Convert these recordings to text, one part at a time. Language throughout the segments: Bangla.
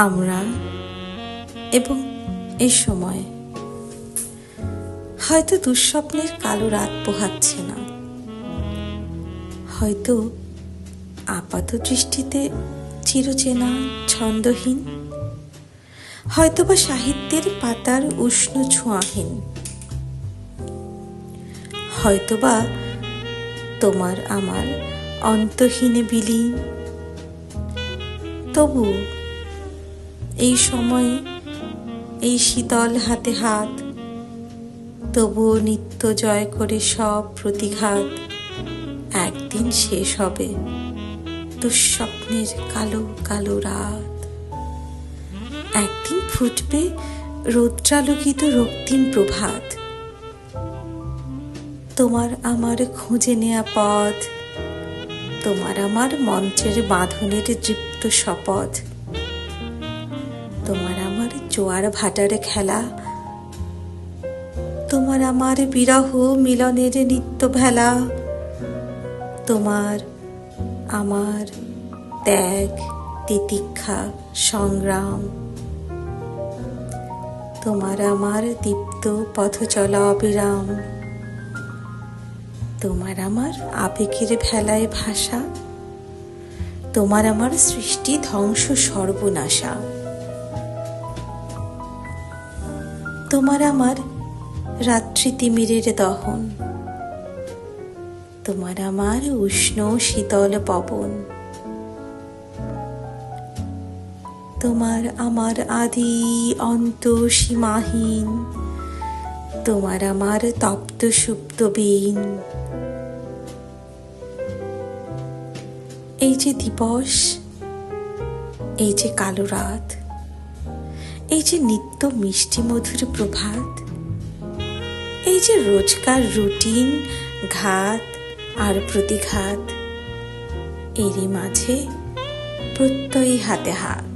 আমরা এবং এই সময় হয়তো দুঃস্বপ্নের কালো রাত পোহাচ্ছে না, হয়তো আপাত দৃষ্টিতে চিরচেনা ছন্দহীন, হয়তোবা সাহিত্যের পাতার উষ্ণ ছোঁয়াহীন, হয়তোবা তোমার আমার অন্তহীনে বিলীন। তবু এই সময়ে এই শীতল হাতে হাত, তবুও নিত্য জয় করে সব প্রতিঘাত একদিন শেষ হবে দুঃস্বপ্নের কালো কালো রাত। একদিন ফুটবে রৌদ্রালোকিত রক্তিম প্রভাত। তোমার আমার খুঁজে নেয়া পথ, তোমার আমার মঞ্চের বাঁধনের দৃপ্ত শপথ, তোমার আমার জোয়ার ভাটার খেলা, তোমার আমার বিরহ মিলনের নিত্য ভেলা, তোমার আমার ত্যাগ তিতিক্ষা সংগ্রাম, তোমার আমার দীপ্ত পথ চলা অবিরাম, তোমার আমার আবেগের ভেলায় ভাষা, তোমার আমার সৃষ্টি ধ্বংস সর্বনাশা, তোমার আমার রাত্রি তিমিরের দহন, তোমার আমার উষ্ণ শীতল পবন, তোমার আমার আদি অন্ত সীমাহীন, তোমার আমার তপ্ত সুপ্ত বীণ। এই যে দিবস, এই যে কালো রাত, এই যে নিত্য মিষ্টি মধুর প্রভাত, এই যে রোজকার রুটিন ঘাত আর প্রতিঘাত, এরই মাঝে প্রত্যয়ী হাতে হাত,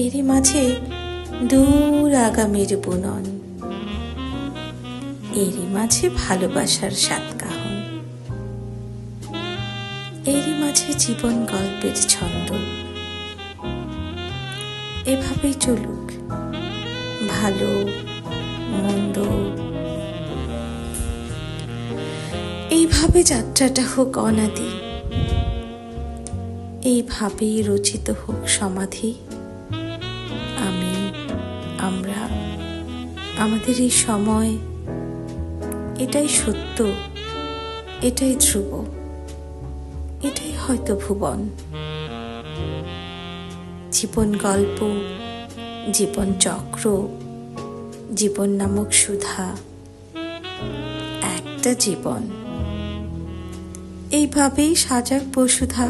এরই মাঝে দূর আগামীর বুনন, এরই মাঝে ভালোবাসার সাতকাহন, এরই মাঝে জীবন গল্পের ছন্দ। এভাবেই চলুক ভালো মন্দ, এইভাবে যাত্রাটা হোক অনাদি, এইভাবেই রচিত হোক সমাধি। আমি আমরা আমাদের এই সময়, এটাই সত্য, এটাই ধ্রুব, এটাই হয়তো ভুবন। জীবন গল্প, জীবন চক্র, জীবন নামক সুধা, একটা জীবন। এইভাবেই সাজাক বসুধা।